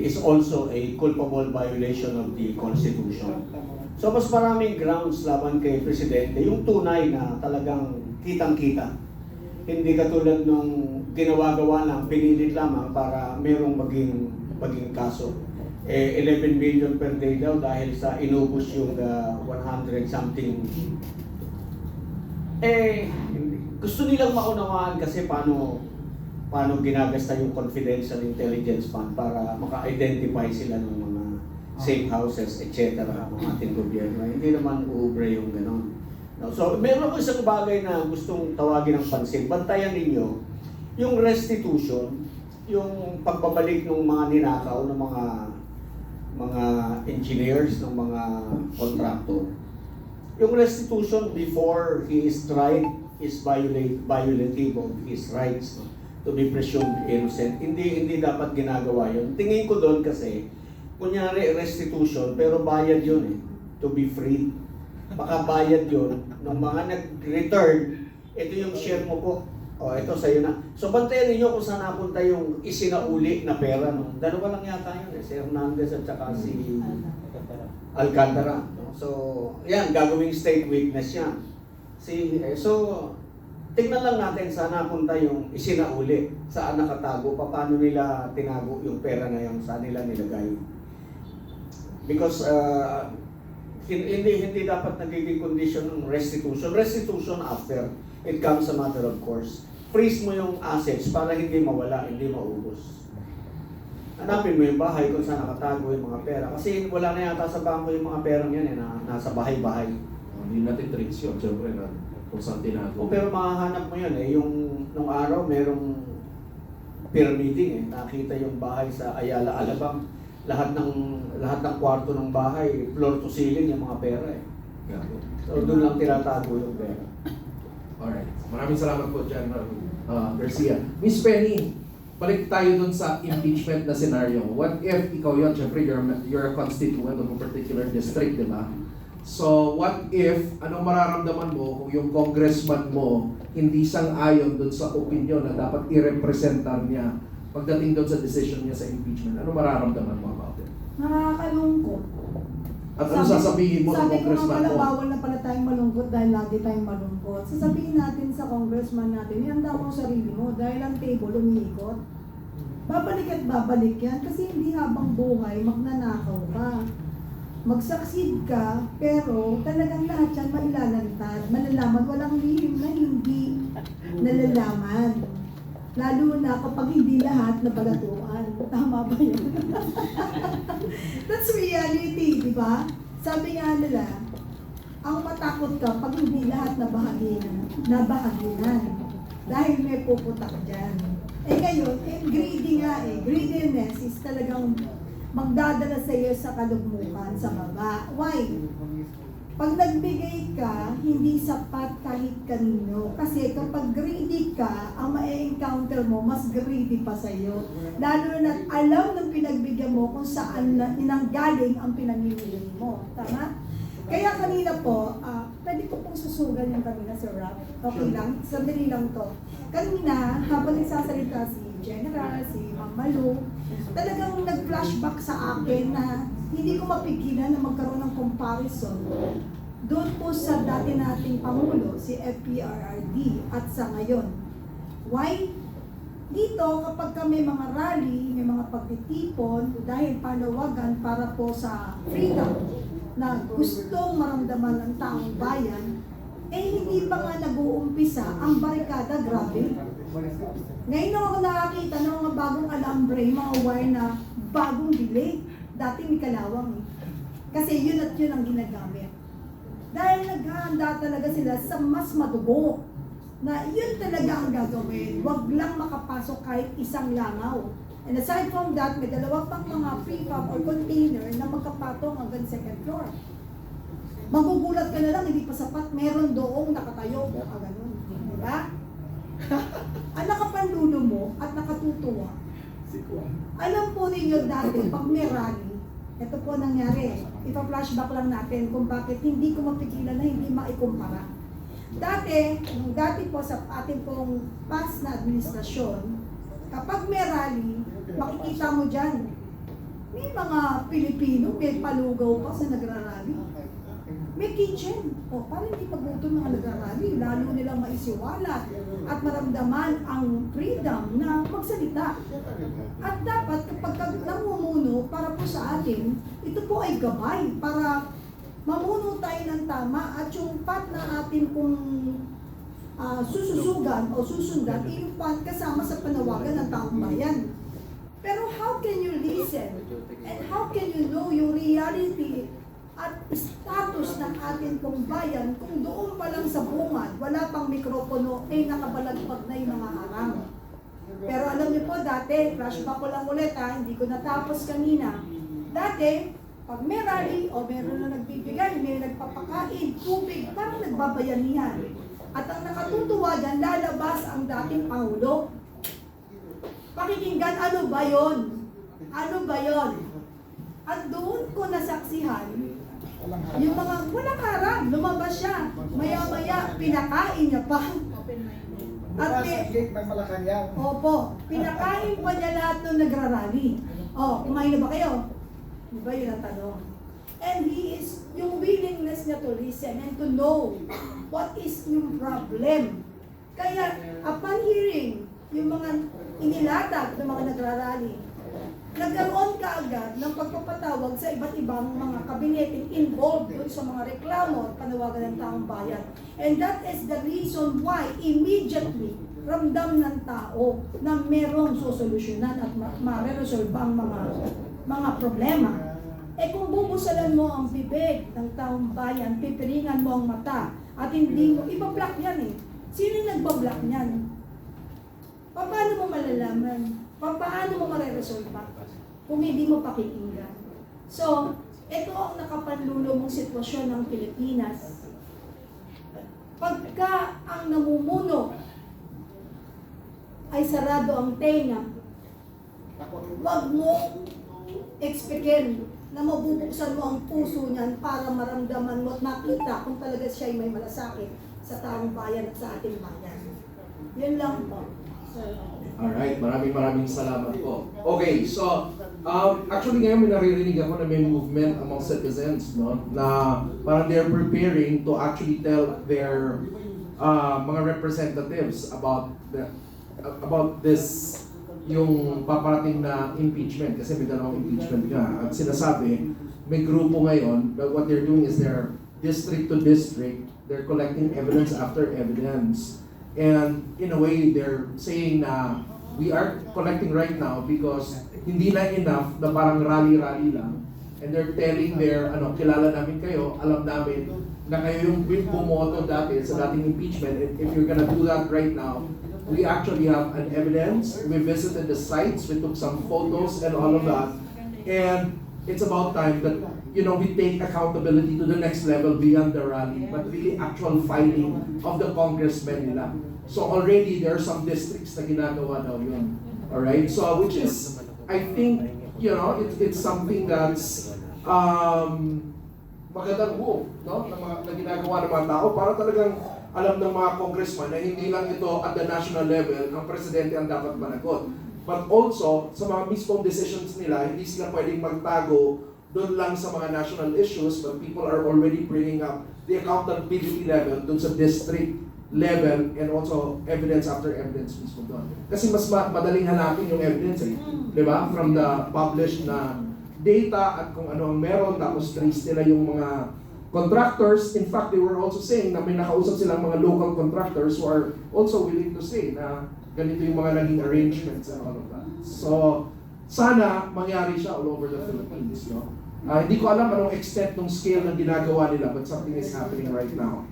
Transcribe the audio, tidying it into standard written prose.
is also a culpable violation of the Constitution. So mas maraming grounds laban kay Presidente, yung tunay na talagang kitang-kita. Hindi katulad nung ginawa-gawa lang, pinilit lamang para merong maging kaso. 11 billion per day daw dahil sa inubos yung 100 something. Gusto nilang maunawaan kasi paano ginagasta yung confidential intelligence fund para maka-identify sila ng mga safe houses, etc. ng ating gobyerno. Hindi naman uubre yung gano'n. No? So, meron ko isang bagay na gustong tawagin ng pansin. Bantayan ninyo yung restitution, yung pagbabalik ng mga ninakaw ng mga engineers, ng mga contractor. Yung restitution before he is tried is violative of his rights, no? To be presumed innocent. Hindi dapat ginagawa yun. Tingin ko doon kasi, kunyari restitution, pero bayad yun to be free. Baka bayad yun, ng mga nag-return, ito yung share mo po. O, ito sa'yo na. So, bantayan ninyo kung saan napunta yung isinauli na pera. No? Dalawa lang yata yun si Hernandez at saka si Alcantara. No? So, yan, gagawing state witness yan. So, tingnan lang natin saan napunta yung isinauli, saan nakatago, paano nila tinago yung pera na yun, saan nila nilagay. Because hindi dapat nagiging condition ng restitution. Restitution after, it comes a matter of course. Freeze mo yung assets para hindi mawala, hindi maubos. Hanapin mo yung bahay kung saan nakatago yung mga pera. Kasi wala na yata sa bangko yung mga perang yan na nasa bahay-bahay. Hindi natin tricks yun, siyempre na kung saan tinago. Pero makahanap mo yan yung nung araw merong peer meeting nakita yung bahay sa Ayala, Alabang. Lahat ng kwarto ng bahay, floor to ceiling yung mga pera Yeah. So doon lang tinatago yung pera. Alright. Maraming salamat po, General Garcia. Miss Penny, balik tayo dun sa impeachment na scenario. What if ikaw yun, syempre you're a constituent of a particular district, di ba? So, what if, anong mararamdaman mo kung yung congressman mo hindi sang-ayon dun sa opinion na dapat i-representar niya pagdating dun sa decision niya sa impeachment? Anong mararamdaman mo about it? Nakakalungkot. At ano sasabihin mo sa Sabi ko nga congressman pala, mo? bawal na pala tayong malungkot dahil lagi tayong malungkot. Sasabihin natin sa congressman natin, ihanda mo ang sarili mo dahil ang table umiikot. Babalik at babalik yan kasi hindi habang buhay magnanakaw ka. Mag-succeed ka, pero talagang lahat yan mailalantad. Malalaman, walang lihim na hindi nalalaman. Lalo na kapag hindi lahat nabalatuan. Tama ba yun? That's reality, di ba? Sabi nga nila, ang matakot ka pag hindi lahat nabahaginan. Dahil may puputak dyan. Ngayon, greedy nga greediness is talagang magdadala sa iyo sa kalugmukan, sa baba. Why? Pag nagbigay ka, hindi sapat kahit kanino. Kasi kapag greedy ka, ang ma-encounter mo, mas greedy pa sa iyo. Lalo na alam ng pinagbigyan mo kung saan inanggaling ang pinamimili mo. Tama? Kaya kanina po, pwede ko pong susugan yung kanina, Sir Rob. Okay lang? Sandali lang to. Kanina, habang nagsasalita si General, si Ma'am Malu, talagang nag-flashback sa akin na hindi ko mapigilan na magkaroon ng comparison doon po sa dati nating Pangulo, si FPRRD, at sa ngayon. Why? Dito, kapag may mga rally, may mga pagtitipon, dahil panawagan para po sa freedom na gustong maramdaman ng taong bayan, hindi pa nga nag-uumpisa ang barikada, grabe. Ngayon ako nakakita ng mga bagong alambre, mga wire na bagong bili. Dati may kalawang Kasi yun at yun ang ginagamit. Dahil naghahanda talaga sila sa mas madugo. Na yun talaga ang gagawin. Huwag lang makapasok kahit isang langaw. And aside from that, may dalawa pang mga prefab or container na magkapatong hanggang second floor. Magugulat ka na lang, hindi pa sapat. Meron doong nakatayo. Ganun. Diba? Ang nakapanlulo mo at nakatutuwa. Alam po ninyo dati, pag may rally, ito po nangyari. Ipa-flashback lang natin kung bakit hindi ko mapigilan na hindi maikumpara. Dati po sa ating pong past na administrasyon, kapag may rally, makikita mo dyan, May mga Pilipino, may palugaw pa sa nagrarally. May kitchen. O, para hindi magutom mga nagrarally, lalo nilang maisiwalat at maramdaman ang freedom na magsalita. At dapat kapag namumuno para po sa atin, ito po ay gabay para mamuno tayo ng tama at yung path na atin kung sususugan o susundan, yung path kasama sa panawagan ng taong bayan. Pero how can you listen? And how can you know yung reality at status ng ating pong bayan kung doon pa lang sa bungad, wala pang mikropono, nakabalagpag na yung mga harang. Pero alam niyo po dati, flashback ko lang ulit hindi ko natapos kanina. Dati, pag may rally o meron na nagbibigay, may nagpapakain, tubig, parang nagbabayanihan. At ang nakatutuwa dyan, lalabas ang dating Pangulo. Pakikinggan, ano ba yon? Ano ba yon? At doon ko nasaksihan, yung mga walang harap, lumabas siya. Maya-maya, pinakain niya pa. At opo, pinakain pa niya lahat ng nagrarally. Kumain na ba kayo? Di ba yun ang tanong? And he is, yung willingness niya to listen and to know what is yung problem. Kaya, upon hearing yung mga inilatag ng mga nagrarally, nagkaroon ka agad ng pagpapatawag sa iba't ibang mga kabineting involved doon sa mga reklamo at panawagan ng taong bayan. And that is the reason why immediately ramdam ng tao na merong sosolusyonan at ma-resolve ang mga problema. Kung bubusalan mo ang bibig ng taong bayan, pipiringan mo ang mata, at hindi mo, iba-block yan Sino nagba-block niyan? Paano mo malalaman? Paano mo mareresolve kung hindi mo pakikinggan? So, ito ang nakapanlulo mong sitwasyon ng Pilipinas. Pagka ang namumuno ay sarado ang tenga, wag mo expectin na mabubuksan mo ang puso niyan para maramdaman mo at makita kung talaga siya ay may malasakit sa taong bayan at sa ating bayan. Yun lang po. Alright, maraming salamat po. Okay, so actually ngayon may naririnig ako na may movement among citizens, no, na parang they're preparing to actually tell their mga representatives about this yung paparating na impeachment, kasi may dalawang impeachment nga, at sinasabi may grupo ngayon that what they're doing is they're district to district, they're collecting evidence after evidence. And in a way, they're saying na we are collecting right now because hindi na enough na parang rally-rally lang. And they're telling their, kilala namin kayo, alam namin na kayo yung bumoto dati sa dating impeachment. And if you're gonna do that right now, we actually have an evidence. We visited the sites, we took some photos and all of that. And it's about time that, we take accountability to the next level beyond the rally, but really actual fighting of the congressmen nila. So already there are some districts na ginagawa daw yun. Alright? So which is, I think, it's something that's magandang move, no? Na ginagawa ng mga tao para talagang alam ng mga congressman na hindi lang ito at the national level ang presidente ang dapat managot. But also, sa mga mismong decisions nila, hindi sila pwedeng magtago doon lang sa mga national issues, but people are already bringing up the accountability level doon sa district level and also evidence after evidence mismo doon. Kasi mas madaling hanapin yung evidence di ba? From the published na data at kung ano ang meron, tapos trace nila yung mga contractors. In fact, they were also saying na may nakausap silang mga local contractors who are also willing to say na ganito yung mga naging arrangements and all of that. So, sana mangyari siya all over the Philippines, no? Hindi ko alam anong extent ng scale ng ginagawa nila, but something is happening right now.